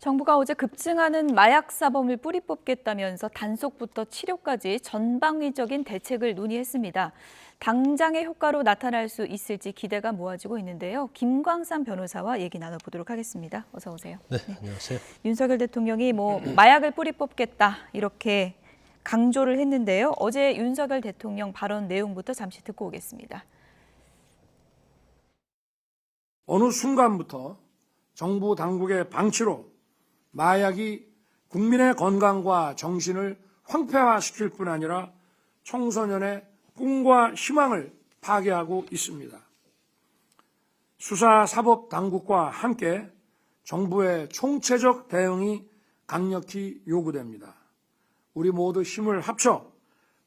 정부가 어제 급증하는 마약 사범을 뿌리 뽑겠다면서 단속부터 치료까지 전방위적인 대책을 논의했습니다. 당장의 효과로 나타날 수 있을지 기대가 모아지고 있는데요. 김광삼 변호사와 얘기 나눠보도록 하겠습니다. 어서 오세요. 네, 안녕하세요. 윤석열 대통령이 마약을 뿌리 뽑겠다 이렇게 강조를 했는데요. 어제 윤석열 대통령 발언 내용부터 잠시 듣고 오겠습니다. 어느 순간부터 정부 당국의 방치로 마약이 국민의 건강과 정신을 황폐화시킬 뿐 아니라 청소년의 꿈과 희망을 파괴하고 있습니다. 수사사법 당국과 함께 정부의 총체적 대응이 강력히 요구됩니다. 우리 모두 힘을 합쳐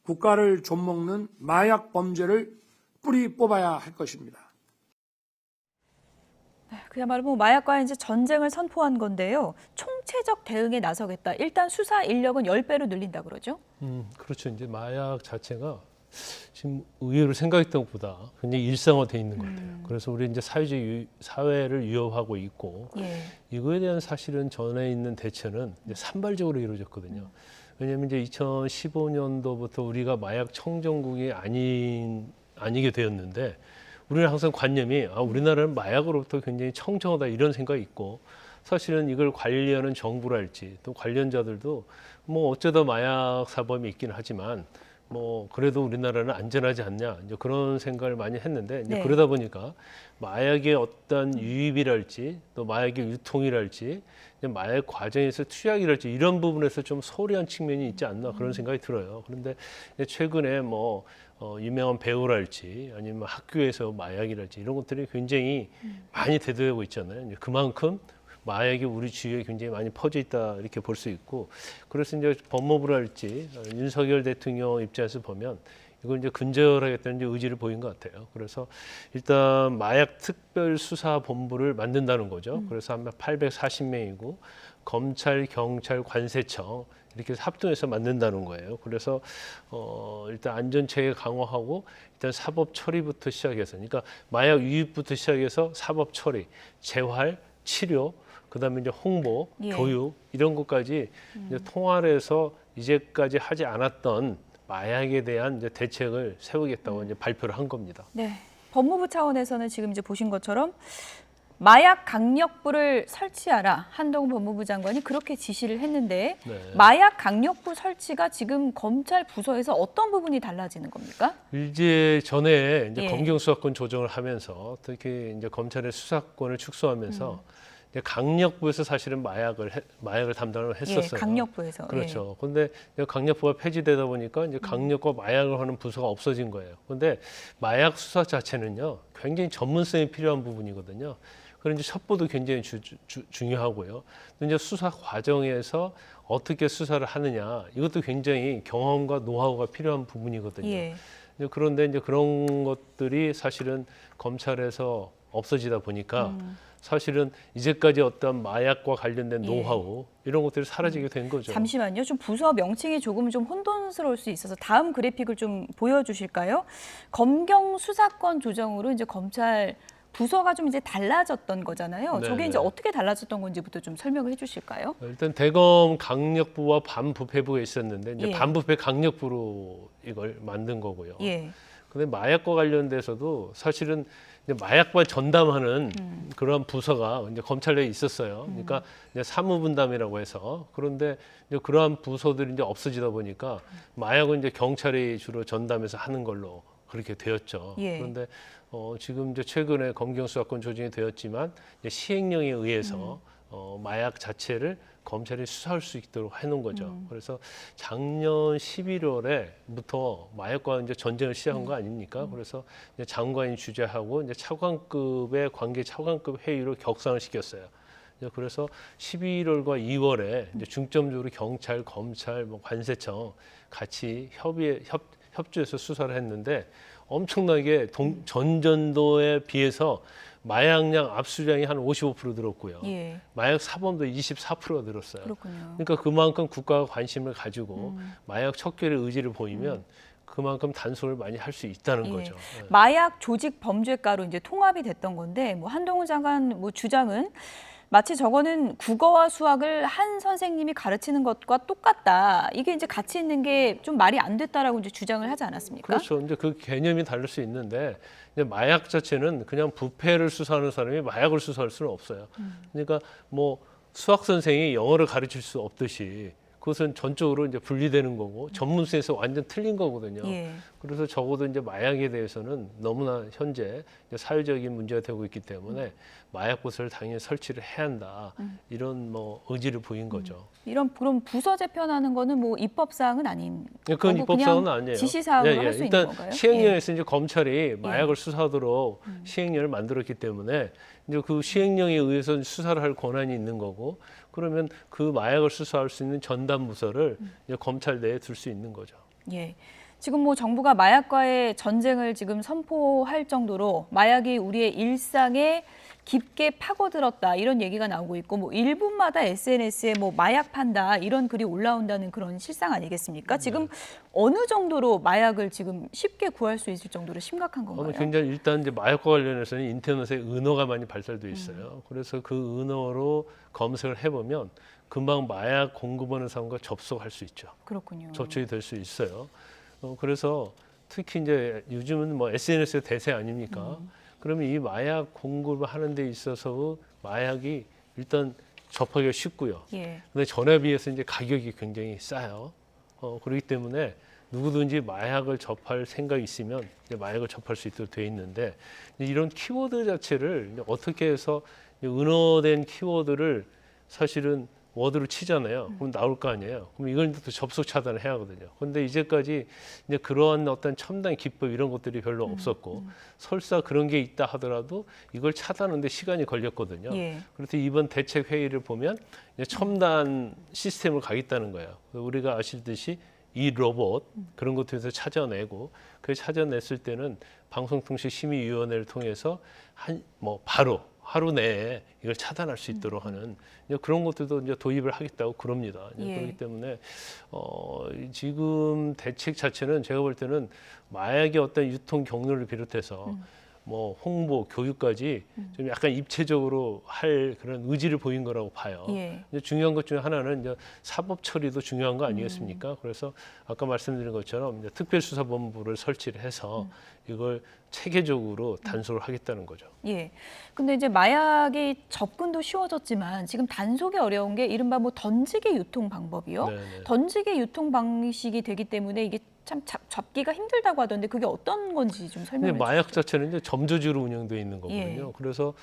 국가를 좀먹는 마약 범죄를 뿌리 뽑아야 할 것입니다. 그야말로 마약과의 이제 전쟁을 선포한 건데요. 총체적 대응에 나서겠다. 일단 수사 인력은 10배로 늘린다 그러죠? 그렇죠. 이제 마약 자체가 지금 의외로 생각했던 것보다 굉장히 일상화돼 있는 것 같아요. 그래서 우리 이제 사회를 위협하고 있고 이거에 대한 사실은 전에 있는 대처는 이제 산발적으로 이루어졌거든요. 왜냐하면 이제 2015년도부터 우리가 마약 청정국이 아니게 되었는데 우리는 항상 관념이 우리나라는 마약으로부터 굉장히 청정하다 이런 생각이 있고 사실은 이걸 관리하는 정부랄지 또 관련자들도 뭐 어쩌다 마약 사범이 있긴 하지만 뭐 그래도 우리나라는 안전하지 않냐 이제 그런 생각을 많이 했는데 이제 그러다 보니까 마약의 어떤 유입이랄지 또 마약의 유통이랄지 마약 과정에서 투약이랄지 이런 부분에서 좀 소홀한 측면이 있지 않나 그런 생각이 들어요. 그런데 최근에 뭐 유명한 배우랄지 아니면 학교에서 마약이랄지 이런 것들이 굉장히 많이 대두되고 있잖아요. 이제 그만큼 마약이 우리 주위에 굉장히 많이 퍼져 있다 이렇게 볼 수 있고 그래서 이제 법무부랄지 윤석열 대통령 입장에서 보면 이걸 이제 근절하겠다는 이제 의지를 보인 것 같아요. 그래서 일단 마약 특별수사본부를 만든다는 거죠. 그래서 한 840명이고 검찰, 경찰, 관세청 이렇게 합동해서 만든다는 거예요. 그래서 일단 안전체계 강화하고 일단 사법 처리부터 시작해서 그러니까 마약 유입부터 시작해서 사법 처리, 재활, 치료 그다음에 이제 홍보, 교육 이런 것까지 이제 통화를 해서 이제까지 하지 않았던 마약에 대한 이제 대책을 세우겠다고 이제 발표를 한 겁니다. 네, 법무부 차원에서는 지금 이제 보신 것처럼 마약 강력부를 설치하라 한동훈 법무부 장관이 그렇게 지시를 했는데 마약 강력부 설치가 지금 검찰 부서에서 어떤 부분이 달라지는 겁니까? 이제 전에 이제 검경 수사권 조정을 하면서 특히 이제 검찰의 수사권을 축소하면서 이제 강력부에서 사실은 마약을 담당을 했었어요. 강력부에서. 그렇죠. 그런데 강력부가 폐지되다 보니까 이제 강력과 마약을 하는 부서가 없어진 거예요. 그런데 마약 수사 자체는요, 굉장히 전문성이 필요한 부분이거든요. 그런데 첩보도 굉장히 중요하고요. 또 이제 수사 과정에서 어떻게 수사를 하느냐 이것도 굉장히 경험과 노하우가 필요한 부분이거든요. 그런데 이제 그런 것들이 사실은 검찰에서 없어지다 보니까 사실은 이제까지 어떤 마약과 관련된 노하우 이런 것들이 사라지게 된 거죠. 잠시만요. 좀 부서 명칭이 조금 좀 혼돈스러울 수 있어서 다음 그래픽을 좀 보여주실까요? 검경 수사권 조정으로 이제 검찰 부서가 좀 이제 달라졌던 거잖아요. 저게 이제 어떻게 달라졌던 건지부터 좀 설명을 해주실까요? 일단 대검 강력부와 반부패부가 있었는데 이제 반부패 강력부로 이걸 만든 거고요. 근데 마약과 관련돼서도 사실은 이제 마약과 전담하는 그런 부서가 이제 검찰 내에 있었어요. 그러니까 이제 사무분담이라고 해서 그런데 이제 그러한 부서들이 이제 없어지다 보니까 마약은 이제 경찰이 주로 전담해서 하는 걸로 그렇게 되었죠. 그런데 지금 이제 최근에 검경 수사권 조정이 되었지만 이제 시행령에 의해서 마약 자체를 검찰이 수사할 수 있도록 해놓은 거죠. 그래서 작년 11월에부터 마약과 이제 전쟁을 시작한 거 아닙니까? 그래서 이제 장관이 주재하고 이제 차관급의 관계 차관급 회의로 격상을 시켰어요. 그래서 11월과 2월에 이제 중점적으로 경찰, 검찰, 뭐 관세청 같이 협조해서 수사를 했는데 엄청나게 전전도에 비해서 마약량 압수량이 한 55% 늘었고요. 마약 사범도 24%가 늘었어요. 그러니까 그만큼 국가가 관심을 가지고 마약 척결의 의지를 보이면 그만큼 단속을 많이 할 수 있다는 거죠. 마약 조직 범죄가로 이제 통합이 됐던 건데 뭐 한동훈 장관 뭐 주장은 마치 저거는 국어와 수학을 한 선생님이 가르치는 것과 똑같다. 이게 이제 같이 있는 게 좀 말이 안 됐다라고 이제 주장을 하지 않았습니까? 그렇죠. 이제 그 개념이 다를 수 있는데 이제 마약 자체는 그냥 부패를 수사하는 사람이 마약을 수사할 수는 없어요. 그러니까 뭐 수학 선생이 영어를 가르칠 수 없듯이 그것은 전적으로 이제 분리되는 거고 전문성에서 완전 틀린 거거든요. 예. 그래서 적어도 이제 마약에 대해서는 너무나 현재 이제 사회적인 문제가 되고 있기 때문에 마약부서를 당연히 설치를 해야 한다. 이런 뭐 의지를 보인 거죠. 이런 그럼 부서 재편하는 거는 뭐 입법 사항은 아닌 그건 거고 입법사항은 그냥 아니에요. 지시 사항으로 할 수 있는 일단 건가요? 시행령에서 이제 검찰이 마약을 수사하도록 시행령을 만들었기 때문에 이제 그 시행령에 의해서 수사를 할 권한이 있는 거고 그러면 그 마약을 수사할 수 있는 전담 부서를 이제 검찰 내에 둘 수 있는 거죠. 예. 지금 뭐 정부가 마약과의 전쟁을 지금 선포할 정도로 마약이 우리의 일상에 깊게 파고들었다 이런 얘기가 나오고 있고 뭐 일부마다 SNS에 뭐 마약 판다 이런 글이 올라온다는 그런 실상 아니겠습니까? 지금 어느 정도로 마약을 지금 쉽게 구할 수 있을 정도로 심각한 건가요? 굉장히 일단 이제 마약과 관련해서는 인터넷에 은어가 많이 발달돼 있어요. 그래서 그 은어로 검색을 해보면 금방 마약 공급하는 사람과 접속할 수 있죠. 그렇군요. 접촉이 될 수 있어요. 그래서 특히 이제 요즘은 뭐 SNS 대세 아닙니까? 그러면 이 마약 공급을 하는 데 있어서 마약이 일단 접하기가 쉽고요. 예. 근데 전에 비해서 이제 가격이 굉장히 싸요. 그렇기 때문에 누구든지 마약을 접할 생각이 있으면 이제 마약을 접할 수 있도록 돼 있는데 이런 키워드 자체를 이제 어떻게 해서 은어된 키워드를 사실은 워드로 치잖아요. 그럼 나올 거 아니에요. 그럼 이걸 또 접속 차단을 해야 하거든요. 그런데 이제까지 이제 그러한 어떤 첨단 기법 이런 것들이 별로 없었고 설사 그런 게 있다 하더라도 이걸 차단하는데 시간이 걸렸거든요. 예. 그래서 이번 대책 회의를 보면 이제 첨단 시스템을 가겠다는 거예요. 우리가 아시듯이 이 로봇 그런 것들에서 찾아내고 그 찾아냈을 때는 방송통신심의위원회를 통해서 바로 하루 내에 이걸 차단할 수 있도록 하는 이제 그런 것들도 이제 도입을 하겠다고 그럽니다. 예. 그렇기 때문에 지금 대책 자체는 제가 볼 때는 마약의 어떤 유통 경로를 비롯해서 뭐 홍보, 교육까지 좀 약간 입체적으로 할 그런 의지를 보인 거라고 봐요. 예. 이제 중요한 것 중에 하나는 이제 사법 처리도 중요한 거 아니겠습니까? 그래서 아까 말씀드린 것처럼 이제 특별수사본부를 설치를 해서 이걸 체계적으로 단속을 하겠다는 거죠. 예. 근데 이제 마약이 접근도 쉬워졌지만 지금 단속이 어려운 게 이른바 뭐 던지기 유통 방법이요. 네네. 던지기 유통 방식이 되기 때문에 이게 참 잡기가 힘들다고 하던데 그게 어떤 건지 좀 설명해 근데 주세요. 마약 자체는 이제 점조지로 운영되어 있는 거거든요. 예. 그래서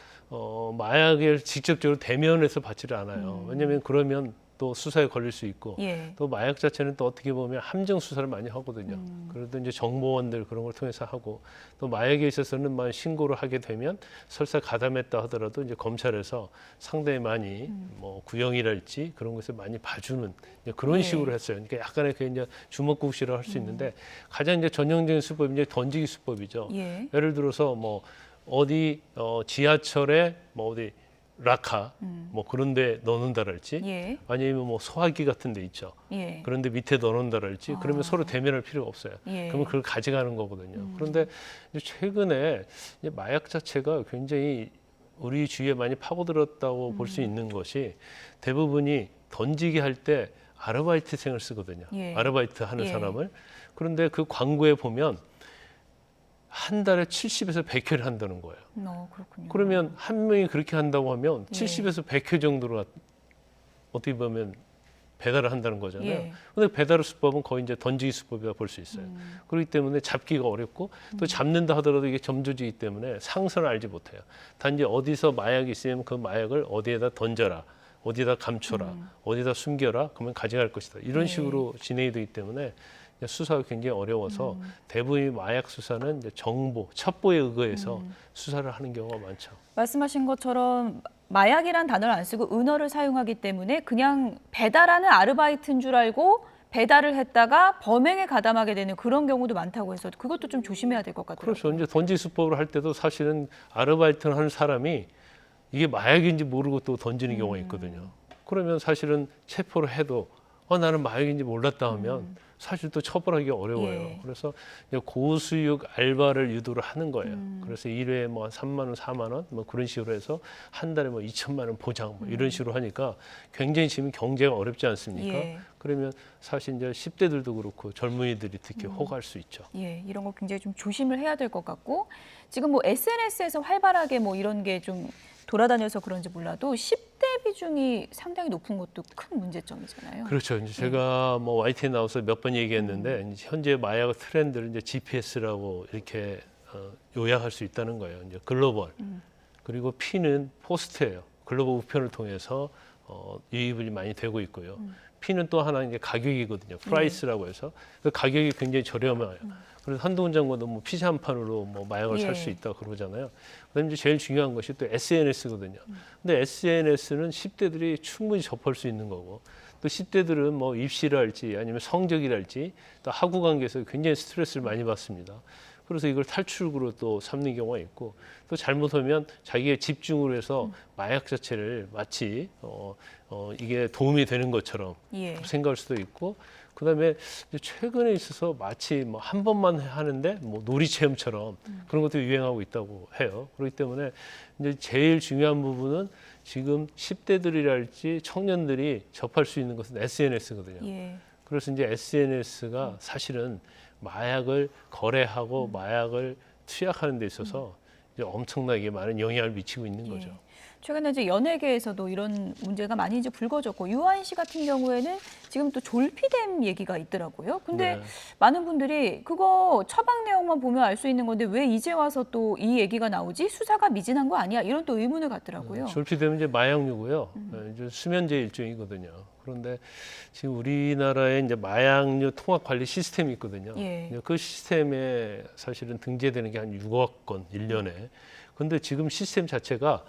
마약을 직접적으로 대면해서 받지를 않아요. 왜냐하면 그러면 또 수사에 걸릴 수 있고 예. 또 마약 자체는 또 어떻게 보면 함정 수사를 많이 하거든요. 그래도 이제 정보원들 그런 걸 통해서 하고 또 마약에 있어서는 만 신고를 하게 되면 설사 가담했다 하더라도 이제 검찰에서 상당히 많이 뭐 구형이랄지 그런 것을 많이 봐주는 이제 그런 예. 식으로 했어요. 그러니까 약간의 그 이제 주먹국시를 할 수 있는데 가장 이제 전형적인 수법이 이제 던지기 수법이죠. 예. 예를 들어서 뭐 어디 지하철에 뭐 어디 라카 뭐 그런데 넣는다랄지 예. 아니면 뭐 소화기 같은 데 있죠. 예. 그런데 밑에 넣는다랄지 그러면 서로 대면할 필요가 없어요. 예. 그러면 그걸 가져가는 거거든요. 그런데 이제 최근에 이제 마약 자체가 굉장히 우리 주위에 많이 파고들었다고 볼 수 있는 것이 대부분이 던지기 할 때 아르바이트생을 쓰거든요. 예. 아르바이트 하는 예. 사람을. 그런데 그 광고에 보면 한 달에 70에서 100회를 한다는 거예요. 그렇군요. 그러면 한 명이 그렇게 한다고 하면 예. 70에서 100회 정도로 어떻게 보면 배달을 한다는 거잖아요. 예. 근데 배달 수법은 거의 이제 던지기 수법이라 볼 수 있어요. 그렇기 때문에 잡기가 어렵고 또 잡는다 하더라도 이게 점조지기 때문에 상선을 알지 못해요. 단지 어디서 마약이 있으면 그 마약을 어디에다 던져라. 어디다 감춰라. 어디다 숨겨라. 그러면 가져갈 것이다. 이런 예. 식으로 진행이 되기 때문에 수사가 굉장히 어려워서 대부분의 마약 수사는 이제 정보, 첩보에 의거해서 수사를 하는 경우가 많죠. 말씀하신 것처럼 마약이란 단어를 안 쓰고 은어를 사용하기 때문에 그냥 배달하는 아르바이트인 줄 알고 배달을 했다가 범행에 가담하게 되는 그런 경우도 많다고 해서 그것도 좀 조심해야 될 것 같아요. 그렇죠. 이제 던지 수법을 할 때도 사실은 아르바이트를 하는 사람이 이게 마약인지 모르고 또 던지는 경우가 있거든요. 그러면 사실은 체포를 해도 나는 마약인지 몰랐다 하면 사실 또 처벌하기 어려워요. 예. 그래서 이제 고수익 알바를 유도를 하는 거예요. 그래서 일회에 뭐 한 3만 원, 4만 원, 뭐 그런 식으로 해서 한 달에 뭐 2천만 원 보장 뭐 이런 식으로 하니까 굉장히 지금 경제가 어렵지 않습니까? 예. 그러면 사실 이제 10대들도 그렇고 젊은이들이 특히 혹할 수 있죠. 예, 이런 거 굉장히 좀 조심을 해야 될 것 같고 지금 뭐 SNS에서 활발하게 뭐 이런 게 좀 돌아다녀서 그런지 몰라도 10대 비중이 상당히 높은 것도 큰 문제점이잖아요. 그렇죠. 이제 제가 뭐 YTN 나와서 몇 번 얘기했는데 이제 현재 마약 트렌드를 이제 GPS라고 이렇게 요약할 수 있다는 거예요. 이제 글로벌 그리고 P는 포스트예요. 글로벌 우편을 통해서 유입이 많이 되고 있고요. P는 또 하나 이제 가격이거든요. 프라이스라고 해서 그 가격이 굉장히 저렴해요. 그래서 한동훈 장관도 뭐 피자 한 판으로 뭐 마약을 살 수 있다 그러잖아요. 그다음에 이제 제일 중요한 것이 또 SNS거든요. 근데 SNS는 10대들이 충분히 접할 수 있는 거고 또 10대들은 뭐 입시를 할지 아니면 성적이랄지 또 학구 관계에서 굉장히 스트레스를 많이 받습니다. 그래서 이걸 탈출구로 또 삼는 경우가 있고 또 잘못하면 자기의 집중으로 해서 마약 자체를 마치 이게 도움이 되는 것처럼 예. 생각할 수도 있고 그다음에 이제 최근에 있어서 마치 뭐 한 번만 하는데 뭐 놀이 체험처럼 그런 것도 유행하고 있다고 해요. 그렇기 때문에 이제 제일 중요한 부분은 지금 10대들이랄지 청년들이 접할 수 있는 것은 SNS거든요. 예. 그래서 이제 SNS가 사실은 마약을 거래하고 마약을 투약하는 데 있어서 이제 엄청나게 많은 영향을 미치고 있는 거죠. 예. 최근에 이제 연예계에서도 이런 문제가 많이 이제 불거졌고 유아인 씨 같은 경우에는 지금 또 졸피뎀 얘기가 있더라고요. 근데 네. 많은 분들이 그거 처방 내용만 보면 알 수 있는 건데 왜 이제 와서 또 이 얘기가 나오지? 수사가 미진한 거 아니야? 이런 또 의문을 갖더라고요. 졸피뎀은 이제 마약류고요. 이제 수면제 일종이거든요. 그런데 지금 우리나라에 이제 마약류 통합 관리 시스템이 있거든요. 예. 그 시스템에 사실은 등재되는 게 한 6억 건 1년에. 근데 지금 시스템 자체가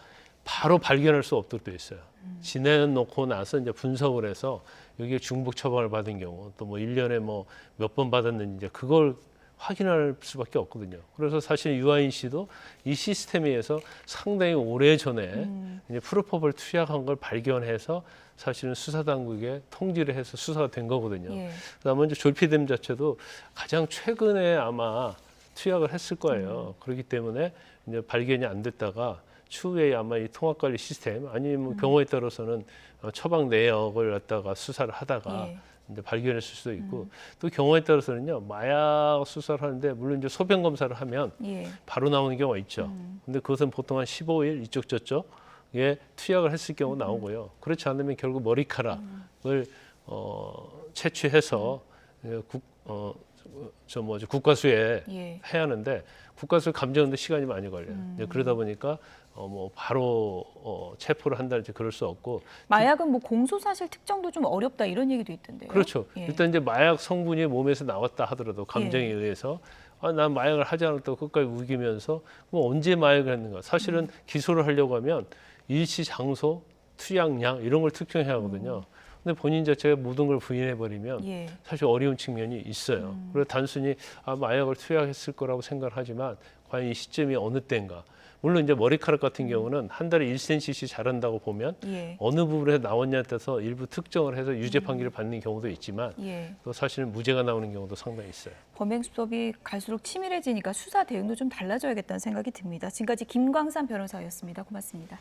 바로 발견할 수 없도록 돼 있어요. 지내놓고 나서 이제 분석을 해서 여기에 중복 처방을 받은 경우 또 뭐 1년에 뭐 몇 번 받았는지 이제 그걸 확인할 수밖에 없거든요. 그래서 사실 유아인 씨도 이 시스템에 의해서 상당히 오래 전에 이제 프로포폴 투약한 걸 발견해서 사실은 수사 당국에 통지를 해서 수사가 된 거거든요. 예. 그다음에 이제 졸피뎀 자체도 가장 최근에 아마 투약을 했을 거예요. 그렇기 때문에 이제 발견이 안 됐다가 추후에 아마 이 통합관리 시스템 아니면 경우에 따라서는 처방 내역을 갖다가 수사를 하다가 예. 이제 발견했을 수도 있고 또 경우에 따라서는요 마약 수사를 하는데 물론 이제 소변 검사를 하면 예. 바로 나오는 경우가 있죠. 근데 그것은 보통 한 15일 이쪽 저쪽에 투약을 했을 경우 나오고요. 그렇지 않으면 결국 머리카락을 채취해서 국과수에 예. 해야 하는데 국과수 감정하는데 시간이 많이 걸려요. 이제 그러다 보니까 뭐 바로 체포를 한다든지 그럴 수 없고 마약은 뭐 공소 사실 특정도 좀 어렵다 이런 얘기도 있던데요. 그렇죠. 예. 일단 이제 마약 성분이 몸에서 나왔다 하더라도 감정에 예. 의해서 난 마약을 하지 않았다고 끝까지 우기면서 뭐 언제 마약을 했는가. 사실은 기소를 하려고 하면 일시, 장소, 투약량 이런 걸 특정해야 하거든요. 근데 본인 자체가 모든 걸 부인해 버리면 예. 사실 어려운 측면이 있어요. 그래서 단순히 마약을 투약했을 거라고 생각을 하지만 과연 이 시점이 어느 때인가. 물론 이제 머리카락 같은 경우는 한 달에 1cm씩 자란다고 보면 예. 어느 부분에서 나왔냐에 따라서 일부 특정을 해서 유죄 판결을 받는 경우도 있지만 예. 또 사실은 무죄가 나오는 경우도 상당히 있어요. 범행 수법이 갈수록 치밀해지니까 수사 대응도 좀 달라져야겠다는 생각이 듭니다. 지금까지 김광산 변호사였습니다. 고맙습니다.